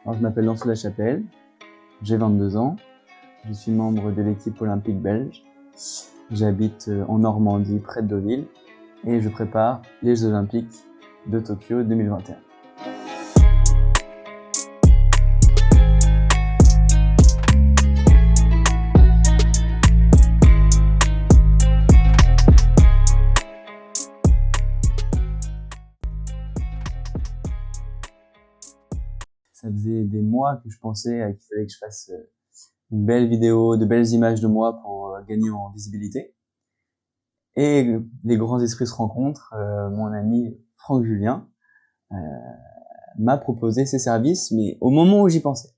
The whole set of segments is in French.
Alors, je m'appelle Lancelot Lachapelle, j'ai 22 ans, je suis membre de l'équipe olympique belge. J'habite en Normandie, près de Deauville, et je prépare les Jeux Olympiques de Tokyo 2021. Ça faisait des mois que je pensais qu'il fallait que je fasse une belle vidéo, de belles images de moi pour gagner en visibilité. Et les grands esprits se rencontrent. Mon ami Franck Julien m'a proposé ses services, mais au moment où j'y pensais.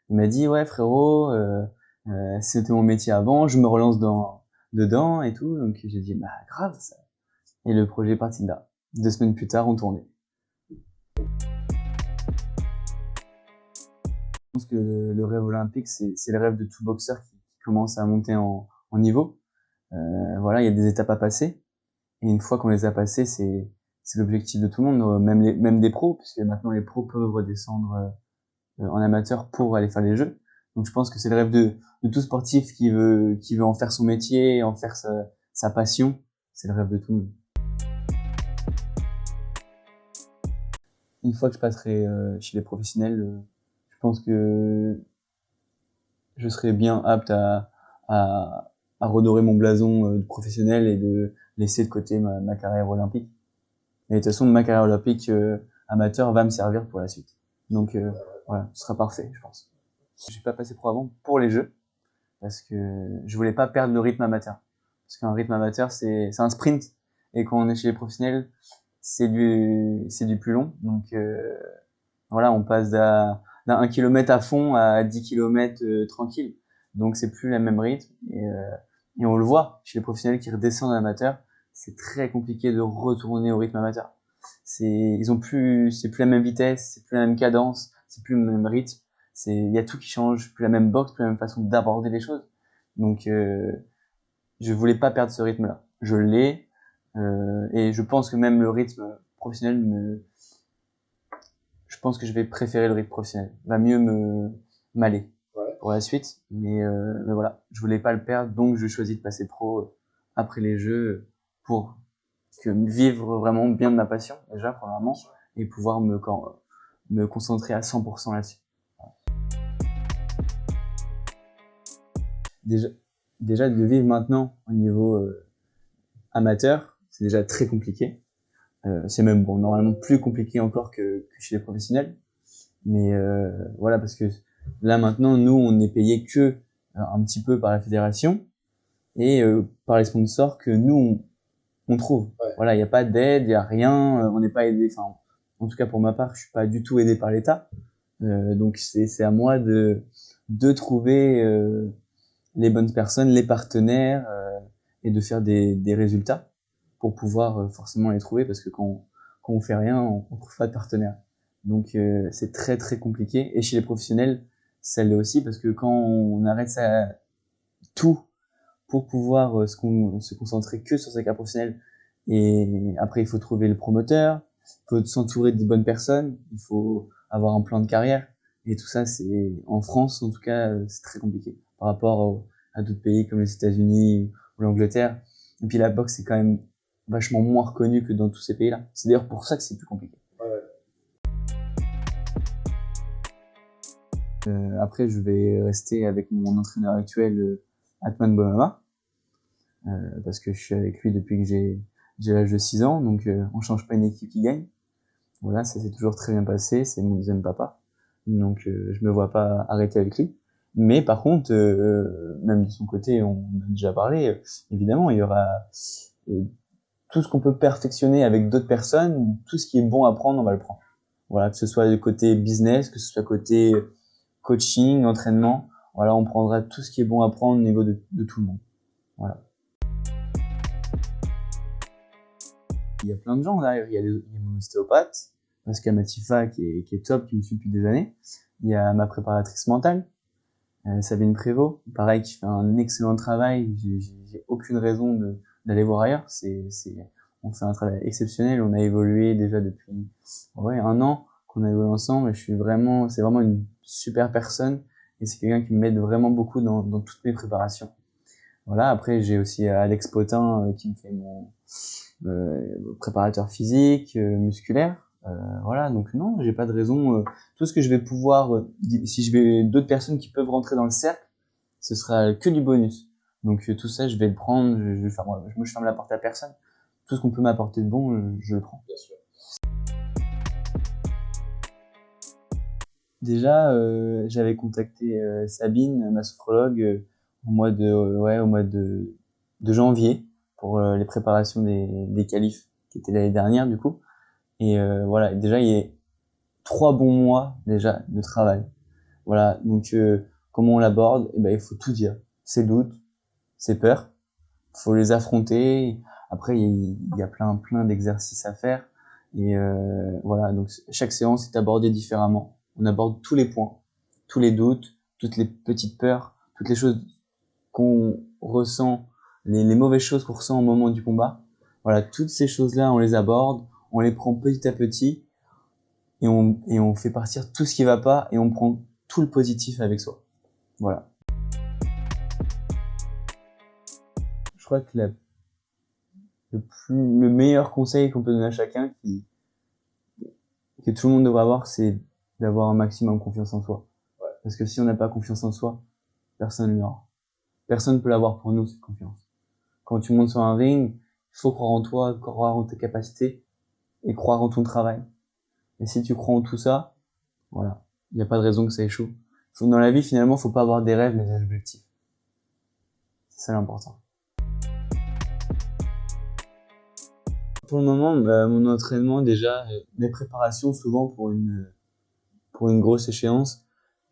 Il m'a dit « Ouais frérot, c'était mon métier avant, je me relance dedans et tout. » Donc j'ai dit « Bah grave ça. » Et le projet est parti de là. 2 semaines plus tard, on tournait. Je pense que le rêve olympique, c'est le rêve de tout boxeur qui commence à monter en niveau. Voilà, il y a des étapes à passer. Et une fois qu'on les a passées, c'est l'objectif de tout le monde, même des pros, puisque maintenant les pros peuvent redescendre en amateur pour aller faire les Jeux. Donc je pense que c'est le rêve de tout sportif qui veut en faire son métier, en faire sa passion. C'est le rêve de tout le monde. Une fois que je passerai chez les professionnels, je pense que je serai bien apte à redorer mon blason de professionnel et de laisser de côté ma carrière olympique. Et de toute façon, ma carrière olympique amateur va me servir pour la suite. Donc voilà, ce sera parfait, je pense. Je suis pas passé pro avant pour les Jeux, parce que je voulais pas perdre le rythme amateur. Parce qu'un rythme amateur, c'est un sprint, et quand on est chez les professionnels, c'est du plus long. Donc voilà, on passe d'un 1 km à fond à 10 km tranquille. Donc c'est plus le même rythme, et on le voit chez les professionnels qui redescendent en amateur, c'est très compliqué de retourner au rythme amateur. C'est plus la même vitesse, c'est plus la même cadence, c'est plus le même rythme. Il y a tout qui change, plus la même boxe, plus la même façon d'aborder les choses. Donc je voulais pas perdre ce rythme-là. Je l'ai, et je pense que même le rythme professionnel je pense que je vais préférer le rythme professionnel. Va mieux m'aller pour la suite. Mais voilà, je voulais pas le perdre, donc je choisis de passer pro après les Jeux pour vivre vraiment bien de ma passion, déjà, premièrement, et pouvoir me concentrer à 100% là-dessus. Déjà, de vivre maintenant au niveau amateur, c'est déjà très compliqué. C'est même normalement plus compliqué encore que chez les professionnels. Mais voilà, parce que là maintenant, nous, on est payé que un petit peu par la fédération et par les sponsors que nous, on trouve. Ouais. Voilà, il n'y a pas d'aide, il n'y a rien, on n'est pas aidé. Enfin, en tout cas pour ma part, je suis pas du tout aidé par l'État. Donc c'est à moi de trouver les bonnes personnes, les partenaires, et de faire des résultats pour pouvoir forcément les trouver, parce que quand on fait rien, on trouve pas de partenaire. Donc c'est très très compliqué. Et chez les professionnels, ça l'est aussi, parce que quand on arrête tout pour pouvoir se concentrer que sur sa carrière professionnelle, et après il faut trouver le promoteur, il faut s'entourer de bonnes personnes, il faut avoir un plan de carrière, et tout ça, c'est en France en tout cas, c'est très compliqué par rapport à d'autres pays comme les États-Unis ou l'Angleterre. Et puis la boxe, c'est quand même vachement moins reconnu que dans tous ces pays-là. C'est d'ailleurs pour ça que c'est plus compliqué. Après, je vais rester avec mon entraîneur actuel, Atman Bomama, parce que je suis avec lui depuis que j'ai l'âge de 6 ans, donc on change pas une équipe qui gagne. Voilà, ça s'est toujours très bien passé, c'est mon deuxième papa, donc je me vois pas arrêter avec lui. Mais par contre, même de son côté, on en a déjà parlé, évidemment, il y aura tout ce qu'on peut perfectionner avec d'autres personnes, tout ce qui est bon à prendre, on va le prendre. Voilà, que ce soit le côté business, que ce soit côté coaching, entraînement, voilà, on prendra tout ce qui est bon à prendre au niveau de tout le monde. Voilà. Il y a plein de gens derrière. Il y a mon ostéopathe, Pascal Matifa, qui est top, qui me suit depuis des années. Il y a ma préparatrice mentale, Sabine Prévost, pareil, qui fait un excellent travail. J'ai aucune raison d'aller voir ailleurs. On fait un travail exceptionnel. On a évolué déjà depuis 1 an qu'on a évolué ensemble et c'est vraiment une super personne et c'est quelqu'un qui m'aide vraiment beaucoup dans toutes mes préparations. Voilà, après j'ai aussi Alex Potin qui me fait mon préparateur physique, musculaire. Voilà, donc non, j'ai pas de raison. Tout ce que je vais pouvoir, si je vais d'autres personnes qui peuvent rentrer dans le cercle, ce sera que du bonus. Donc tout ça, je vais le prendre. Je vais faire, moi, je ferme la porte à personne. Tout ce qu'on peut m'apporter de bon, je le prends. Bien sûr. Déjà, j'avais contacté Sabine, ma sophrologue, au mois de janvier pour les préparations des qualifs qui étaient l'année dernière du coup. Et voilà, déjà il y a 3 bons mois déjà de travail. Voilà, donc comment on l'aborde? Eh ben il faut tout dire. Ses doutes, ses peurs, faut les affronter. Après il y a plein d'exercices à faire. Et voilà, donc chaque séance est abordée différemment. On aborde tous les points, tous les doutes, toutes les petites peurs, toutes les choses qu'on ressent, les mauvaises choses qu'on ressent au moment du combat. Voilà, toutes ces choses-là, on les aborde, on les prend petit à petit et on fait partir tout ce qui va pas et on prend tout le positif avec soi. Voilà. Je crois que le meilleur conseil qu'on peut donner à chacun, que tout le monde devrait avoir, c'est d'avoir un maximum confiance en soi. Ouais. Parce que si on n'a pas confiance en soi, personne ne l'aura. Personne ne peut l'avoir pour nous, cette confiance. Quand tu montes sur un ring, il faut croire en toi, croire en tes capacités et croire en ton travail. Et si tu crois en tout ça, voilà, il n'y a pas de raison que ça échoue. Dans la vie, finalement, faut pas avoir des rêves, mais des objectifs. C'est ça l'important. Pour le moment, mon entraînement, déjà, mes préparations, souvent pour une grosse échéance,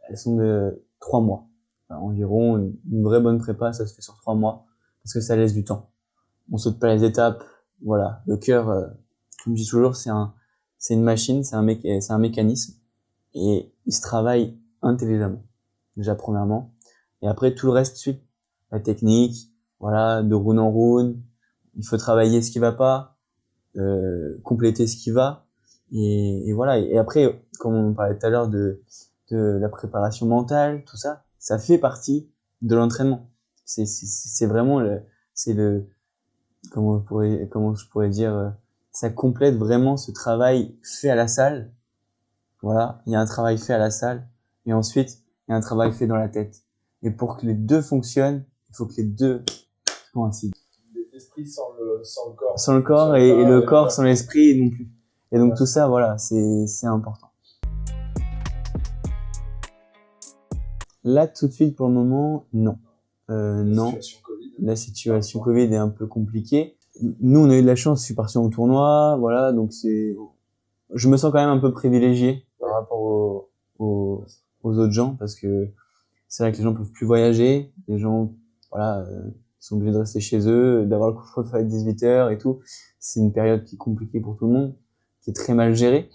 elles sont de 3 mois. Enfin, environ, une vraie bonne prépa, ça se fait sur 3 mois, parce que ça laisse du temps. On saute pas les étapes, voilà. Le cœur, comme je dis toujours, c'est une machine, c'est un mécanisme, et il se travaille intelligemment. Déjà, premièrement. Et après, tout le reste suit. La technique, voilà, de round en round. Il faut travailler ce qui va pas, compléter ce qui va. Et voilà. Et après, comme on parlait tout à l'heure de la préparation mentale, tout ça, ça fait partie de l'entraînement. C'est vraiment c'est le, comment je pourrais dire, ça complète vraiment ce travail fait à la salle. Voilà. Il y a un travail fait à la salle. Et ensuite, il y a un travail fait dans la tête. Et pour que les deux fonctionnent, il faut que les deux coïncident. L'esprit sans le corps. Sans le corps et le corps sans l'esprit non plus. Et donc tout ça, voilà, c'est important. Là, tout de suite, pour le moment, non. Non. Situation Covid. La situation Covid est un peu compliquée. Nous, on a eu de la chance, je suis parti en tournoi, voilà, donc je me sens quand même un peu privilégié par rapport aux autres gens parce que c'est vrai que les gens peuvent plus voyager, les gens, voilà, sont obligés de rester chez eux, d'avoir le couvre-feu à 18h et tout. C'est une période qui est compliquée pour tout le monde, qui est très mal gérée.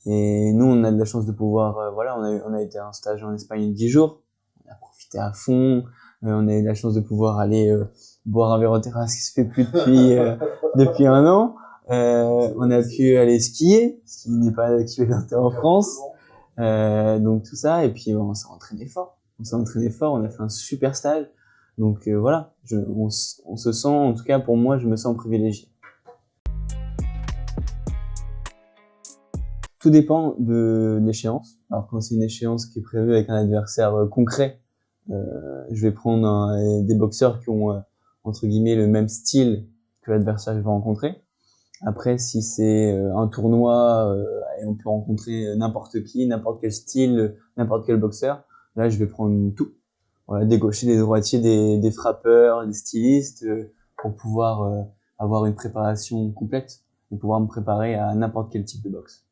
Et nous, on a de la chance de pouvoir, voilà, on a été à un stage en Espagne 10 jours. On a profité à fond. On a eu la chance de pouvoir aller boire un verre en terrasse qui se fait plus depuis 1 an. On a pu aller skier, ce qui n'est pas d'actualité en France. Donc tout ça, et puis on s'est entraîné fort. On a fait un super stage. Donc voilà, on se sent, en tout cas pour moi, je me sens privilégié. Tout dépend de l'échéance. Alors quand c'est une échéance qui est prévue avec un adversaire concret, je vais prendre des boxeurs qui ont entre guillemets le même style que l'adversaire que je vais rencontrer. Après, si c'est un tournoi et on peut rencontrer n'importe qui, n'importe quel style, n'importe quel boxeur, là je vais prendre tout. Voilà, des gauchers, des droitiers, des frappeurs, des stylistes, pour pouvoir avoir une préparation complète et pouvoir me préparer à n'importe quel type de boxe.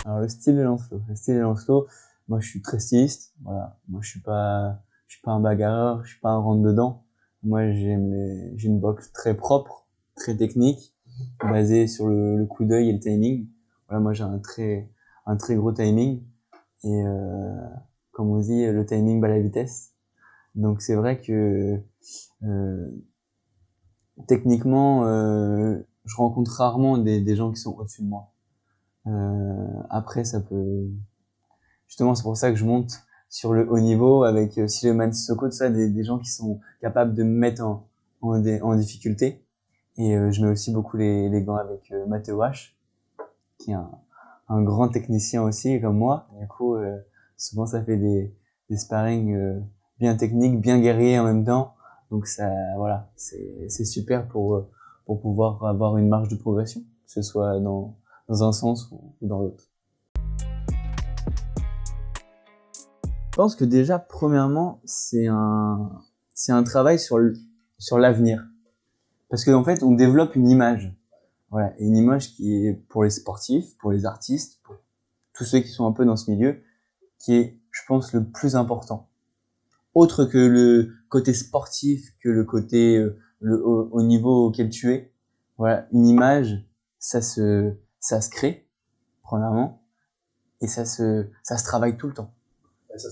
Alors le style de Lancelot, moi je suis très styliste, voilà. Moi je suis pas un bagarreur, je suis pas un rentre-dedans. Moi j'ai une boxe très propre, très technique, basée sur le coup d'œil et le timing. Voilà, moi j'ai un très gros timing et comme on dit, le timing bat la vitesse. Donc c'est vrai que techniquement je rencontre rarement des gens qui sont au-dessus de moi. Après, ça peut... Justement, c'est pour ça que je monte sur le haut niveau avec Silemanis Sissoko, tout ça, des gens qui sont capables de me mettre en difficulté. Et je mets aussi beaucoup les gants avec Matteo H, qui est un grand technicien aussi, comme moi. Du coup, souvent, ça fait des sparring bien techniques, bien guerriers en même temps. Donc ça, voilà, c'est super pour pouvoir avoir une marge de progression, que ce soit dans un sens ou dans l'autre. Je pense que déjà, premièrement, c'est un travail sur l'avenir. Parce que, en fait, on développe une image. Voilà. Et une image qui est pour les sportifs, pour les artistes, pour tous ceux qui sont un peu dans ce milieu, qui est, je pense, le plus important. Autre que le côté sportif, que le côté, au niveau auquel tu es. Voilà. Une image, ça se crée, premièrement. Et ça se travaille tout le temps.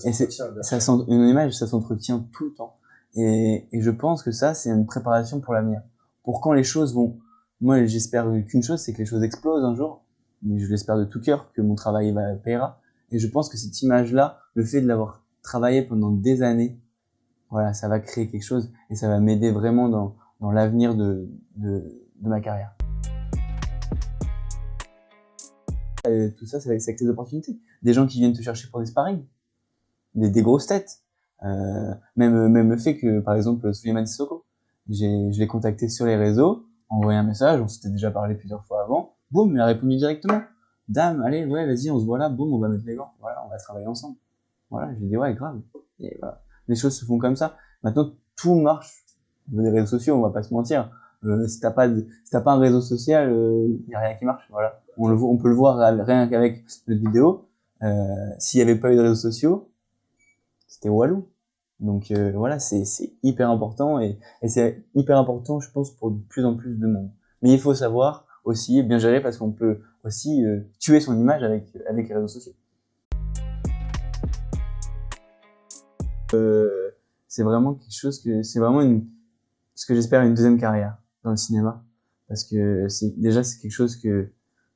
Une image, ça s'entretient tout le temps. Et je pense que ça, c'est une préparation pour l'avenir. Pour quand les choses vont... Moi, j'espère qu'une chose, c'est que les choses explosent un jour. Mais je l'espère de tout cœur, que mon travail paiera. Et je pense que cette image-là, le fait de l'avoir travaillé pendant des années, voilà, ça va créer quelque chose et ça va m'aider vraiment dans l'avenir de ma carrière. Et tout ça, c'est avec des opportunités. Des gens qui viennent te chercher pour des sparring. Des grosses têtes. Même le fait que, par exemple, Silemanis Sissoko, je l'ai contacté sur les réseaux, envoyé un message, on s'était déjà parlé plusieurs fois avant, boum, il a répondu directement. Dame, allez, ouais, vas-y, on se voit là, boum, on va mettre les gants, voilà, on va travailler ensemble. Voilà, j'ai dit ouais, grave. Et voilà. Les choses se font comme ça. Maintenant, tout marche au niveau des réseaux sociaux, on va pas se mentir. Si t'as pas un réseau social, y a rien qui marche, voilà. On peut le voir rien qu'avec notre vidéo. S'il y avait pas eu de réseaux sociaux, c'était Walou. Donc voilà, c'est hyper important et c'est hyper important, je pense, pour de plus en plus de monde. Mais il faut savoir aussi bien gérer parce qu'on peut aussi tuer son image avec les réseaux sociaux. C'est vraiment quelque chose c'est vraiment ce que j'espère une deuxième carrière dans le cinéma parce que c'est quelque chose que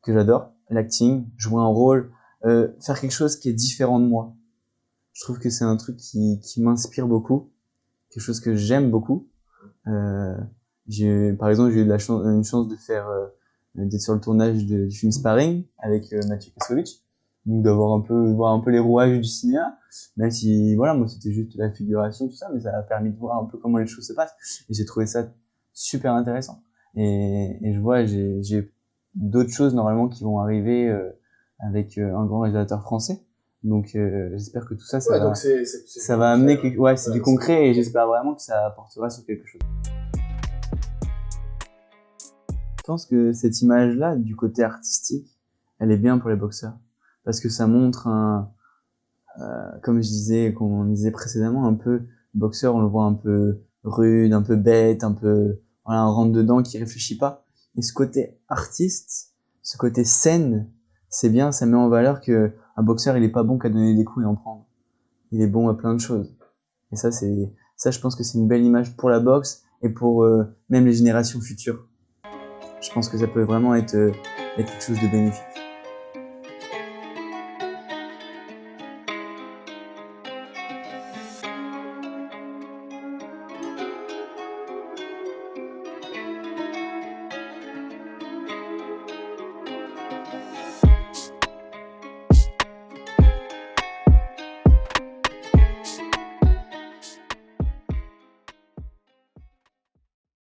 j'adore, l'acting, jouer un rôle, faire quelque chose qui est différent de moi. Je trouve que c'est un truc qui m'inspire beaucoup, quelque chose que j'aime beaucoup. Par exemple, j'ai eu une chance de faire d'être sur le tournage du film Sparring avec Mathieu Kassovitch, donc voir un peu les rouages du cinéma, même si voilà, moi c'était juste la figuration, tout ça, mais ça a permis de voir un peu comment les choses se passent et j'ai trouvé ça super intéressant. Et je vois, j'ai d'autres choses normalement qui vont arriver avec un grand réalisateur français. Donc j'espère que tout ça, ça va amener c'est du concret et j'espère vraiment que ça apportera sur quelque chose. Je pense que cette image-là, du côté artistique, elle est bien pour les boxeurs. Parce que ça montre comme on disait précédemment, un peu, le boxeur, on le voit un peu rude, un peu bête, un peu, voilà, un rentre-dedans qui réfléchit pas. Et ce côté artiste, ce côté scène, c'est bien, ça met en valeur que un boxeur, il est pas bon qu'à donner des coups et en prendre. Il est bon à plein de choses. Et ça, je pense que c'est une belle image pour la boxe et pour même les générations futures. Je pense que ça peut vraiment être quelque chose de bénéfique.